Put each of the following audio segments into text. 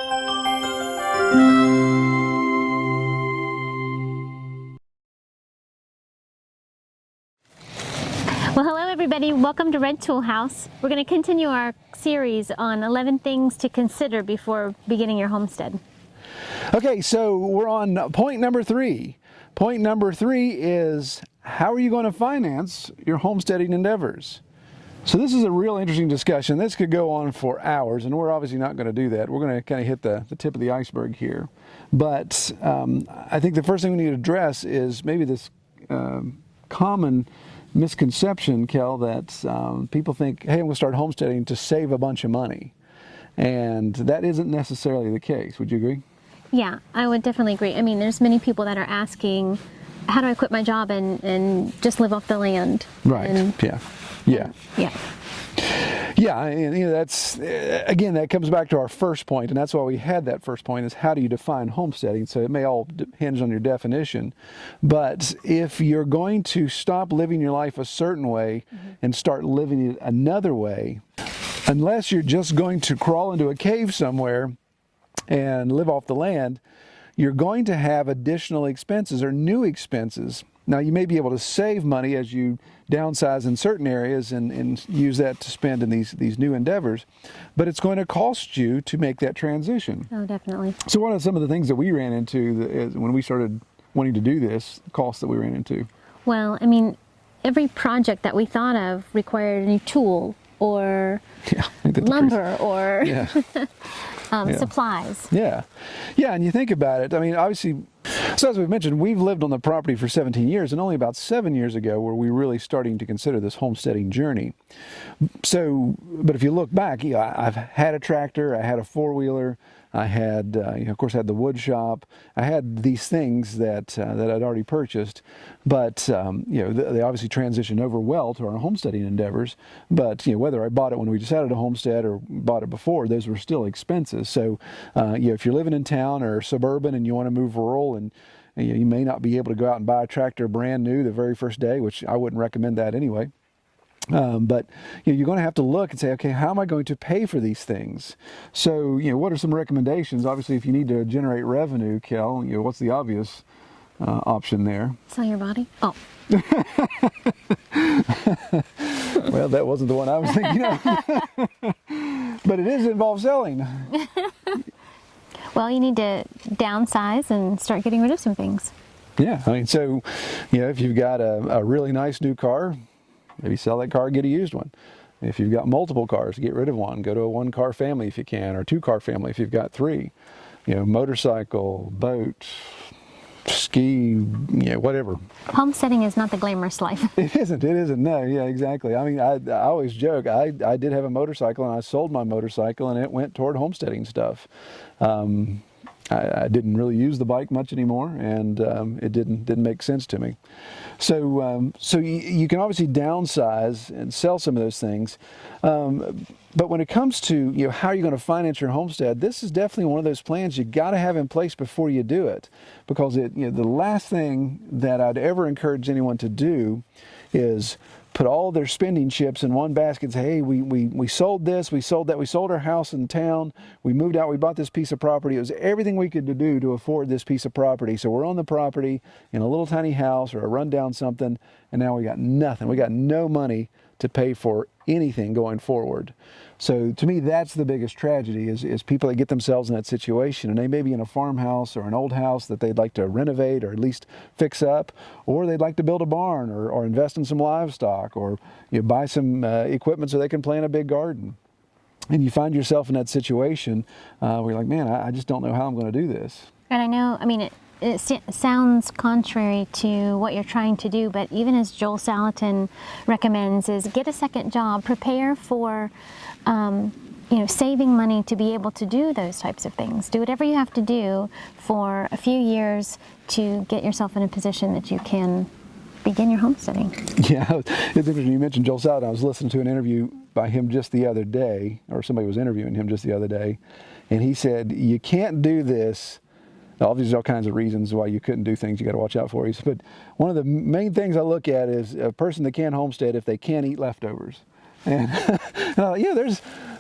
Well, hello everybody, welcome to Red Tool House. We're going to continue our series on 11 things to consider before beginning your homestead. Okay, so we're on point number 3. Point number 3 is, how are you going to finance your homesteading endeavors? So this is a real interesting discussion. This could go on for hours, and we're obviously not going to do that. We're going to kind of hit the tip of the iceberg here. But I think the first thing we need to address is maybe this common misconception, Kel, that people think, hey, I'm going to start homesteading to save a bunch of money. And that isn't necessarily the case. Would you agree? Yeah, I would definitely agree. I mean, there's many people that are asking, how do I quit my job and just live off the land? Right, and, yeah. Yeah, and you know, that's, again, that comes back to our first point, and that's why we had that first point, is how do you define homesteading? So it may all hinge on your definition, but if you're going to stop living your life a certain way and start living it another way, unless you're just going to crawl into a cave somewhere and live off the land, you're going to have additional expenses or new expenses. Now, you may be able to save money as you downsize in certain areas and use that to spend in these new endeavors, but it's going to cost you to make that transition. Oh, definitely. So what are some of the things that we ran into when we started wanting to do this, costs that we ran into? Well, I mean, every project that we thought of required a new tool or lumber or supplies. Yeah, and you think about it, I mean, obviously, so as we've mentioned, we've lived on the property for 17 years, and only about 7 years ago were we really starting to consider this homesteading journey. So, but if you look back, I've had a tractor, I had a four-wheeler, I had, of course, had the wood shop. I had these things that I'd already purchased, but they obviously transitioned over well to our homesteading endeavors. But whether I bought it when we decided to homestead or bought it before, those were still expenses. So, if you're living in town or suburban and you want to move rural, and you may not be able to go out and buy a tractor brand new the very first day, which I wouldn't recommend that anyway. But you're going to have to look and say, okay, how am I going to pay for these things? So, what are some recommendations? Obviously, if you need to generate revenue, Kel, what's the obvious option there? Sell your body? Oh. Well, that wasn't the one I was thinking of. But it involves selling. Well, you need to downsize and start getting rid of some things. Yeah, I mean, so, if you've got a really nice new car, maybe sell that car, get a used one. If you've got multiple cars, get rid of one. Go to a one-car family if you can, or two-car family if you've got 3. Motorcycle, boat, ski, whatever. Homesteading is not the glamorous life. It isn't. No, yeah, exactly. I mean, I always joke, I did have a motorcycle, and I sold my motorcycle, and it went toward homesteading stuff. I didn't really use the bike much anymore, and it didn't make sense to me. So you can obviously downsize and sell some of those things, but when it comes to how you're going to finance your homestead, this is definitely one of those plans you got to have in place before you do it, because the last thing that I'd ever encourage anyone to do is put all their spending chips in one basket and say, hey, we sold this, we sold that, we sold our house in town, we moved out, we bought this piece of property. It was everything we could do to afford this piece of property. So we're on the property in a little tiny house or a rundown something, and now we got nothing. We got no money to pay for anything going forward. So to me, that's the biggest tragedy, is people that get themselves in that situation, and they may be in a farmhouse or an old house that they'd like to renovate or at least fix up, or they'd like to build a barn or invest in some livestock, or buy some equipment so they can plant a big garden. And you find yourself in that situation where you're like, man, I just don't know how I'm going to do this. And I know, I mean, it sounds contrary to what you're trying to do, but even as Joel Salatin recommends, is get a second job, prepare for saving money to be able to do those types of things. Do whatever you have to do for a few years to get yourself in a position that you can begin your homesteading. Yeah, it's interesting you mentioned Joel Salatin. I was listening to an interview by him just the other day, or somebody was interviewing him just the other day, and he said, you can't do this. Obviously, there's all kinds of reasons why you couldn't do things you got to watch out for. He said, but one of the main things I look at is a person that can't homestead if they can't eat leftovers. And yeah,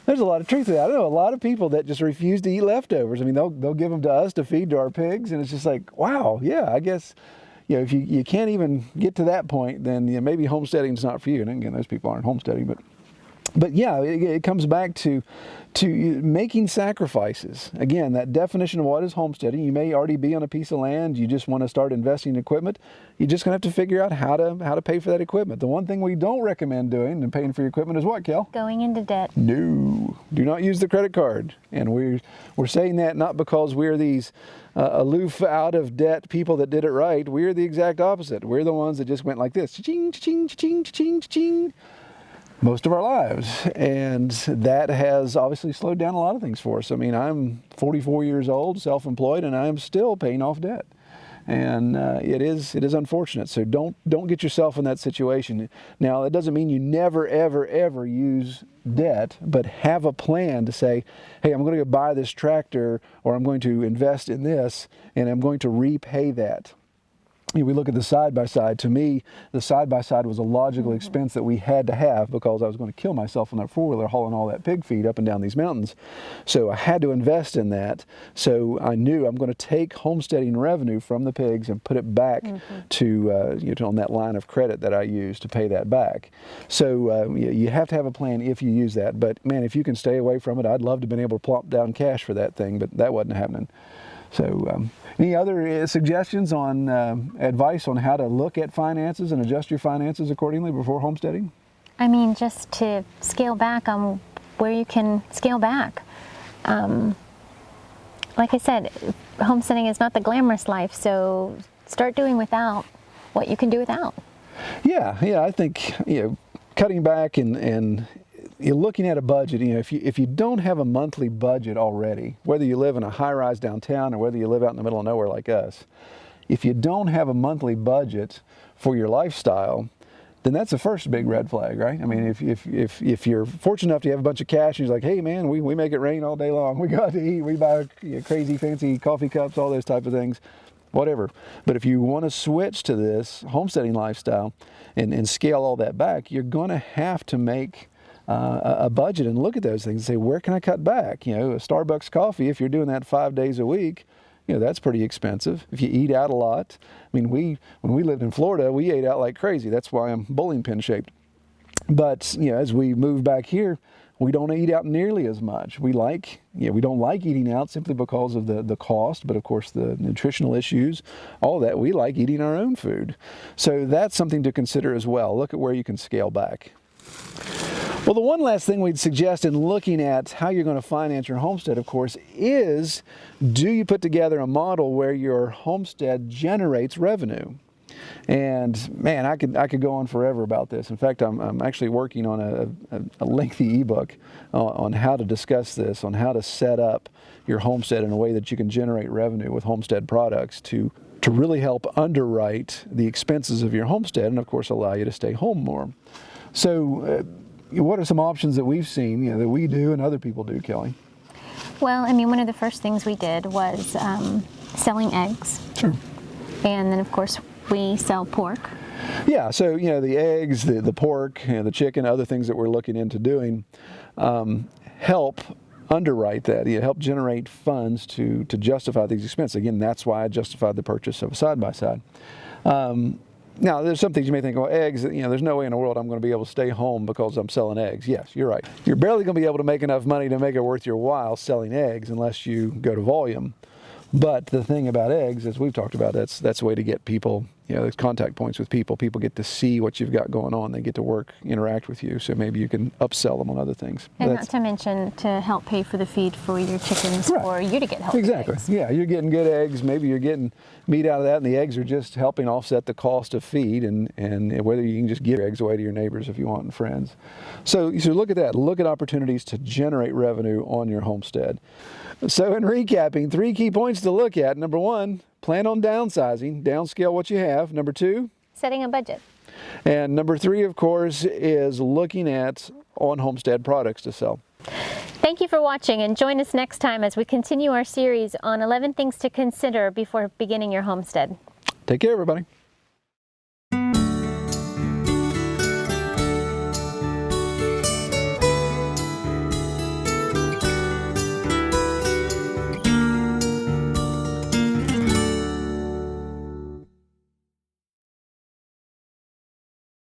There's a lot of truth to that. I know a lot of people that just refuse to eat leftovers. I mean, they'll give them to us to feed to our pigs, and it's just like, wow, yeah, I guess, if you can't even get to that point, then maybe homesteading's not for you. And again, those people aren't homesteading, but yeah, it comes back to making sacrifices. Again, that definition of what is homesteading. You may already be on a piece of land. You just want to start investing in equipment. You're just going to have to figure out how to pay for that equipment. The one thing we don't recommend doing and paying for your equipment is what, Kel? Going into debt. No, do not use the credit card. And we're saying that not because we're these aloof, out of debt people that did it right. We're the exact opposite. We're the ones that just went like this, ching, ching, ching, ching, ching, most of our lives, and that has obviously slowed down a lot of things for us. I mean, I'm 44 years old, self-employed, and I'm still paying off debt, and it is unfortunate. So don't get yourself in that situation. Now, that doesn't mean you never, ever, ever use debt, but have a plan to say, hey, I'm going to go buy this tractor, or I'm going to invest in this, and I'm going to repay that. We look at the side-by-side. To me, the side-by-side was a logical expense that we had to have because I was going to kill myself on that four-wheeler hauling all that pig feed up and down these mountains. So I had to invest in that. So I knew I'm going to take homesteading revenue from the pigs and put it back to on that line of credit that I use to pay that back. So you have to have a plan if you use that. But man, if you can stay away from it, I'd love to have been able to plop down cash for that thing, but that wasn't happening. So any other suggestions on advice on how to look at finances and adjust your finances accordingly before homesteading? I mean, just to scale back on where you can scale back. Like I said, homesteading is not the glamorous life, so start doing without what you can do without. Yeah, I think cutting back and you're looking at a budget. If you don't have a monthly budget already, whether you live in a high-rise downtown or whether you live out in the middle of nowhere like us, if you don't have a monthly budget for your lifestyle, then that's the first big red flag, right? I mean, if you're fortunate enough to have a bunch of cash and you're like, hey man, we make it rain all day long, we go out to eat, we buy crazy fancy coffee cups, all those type of things, whatever. But if you want to switch to this homesteading lifestyle and scale all that back, you're going to have to make a budget and look at those things and say, where can I cut back? A Starbucks coffee, if you're doing that 5 days a week, that's pretty expensive. If you eat out a lot, I mean, when we lived in Florida, we ate out like crazy. That's why I'm bowling pin shaped. But as we move back here, we don't eat out nearly as much. We don't like eating out simply because of the cost, but of course the nutritional issues, all that. We like eating our own food. So that's something to consider as well. Look at where you can scale back. Well, the one last thing we'd suggest in looking at how you're going to finance your homestead, of course, is do you put together a model where your homestead generates revenue? And man, I could go on forever about this. In fact, I'm actually working on a lengthy ebook on how to discuss this, on how to set up your homestead in a way that you can generate revenue with homestead products to really help underwrite the expenses of your homestead and, of course, allow you to stay home more. So what are some options that we've seen, that we do and other people do, Kelly? Well, I mean, one of the first things we did was selling eggs. Sure. And then, of course, we sell pork. Yeah, so, the eggs, the pork, the chicken, other things that we're looking into doing help underwrite that. Help generate funds to justify these expenses. Again, that's why I justified the purchase of a side-by-side. Now, there's some things you may think, well, eggs, there's no way in the world I'm going to be able to stay home because I'm selling eggs. Yes, you're right. You're barely going to be able to make enough money to make it worth your while selling eggs unless you go to volume. But the thing about eggs, as we've talked about, that's a way to get people, there's contact points with people. People get to see what you've got going on. They get to interact with you. So maybe you can upsell them on other things. And not to mention to help pay for the feed for your chickens, right, for you to get healthy Exactly. eggs. Yeah, you're getting good eggs. Maybe you're getting meat out of that, and the eggs are just helping offset the cost of feed, and whether you can just give eggs away to your neighbors if you want and friends. So look at that. Look at opportunities to generate revenue on your homestead. So in recapping, 3 key points to look at. Number 1, plan on downsizing, downscale what you have. Number 2, setting a budget. And number 3, of course, is looking at on-homestead products to sell. Thank you for watching, and join us next time as we continue our series on 11 things to consider before beginning your homestead. Take care, everybody.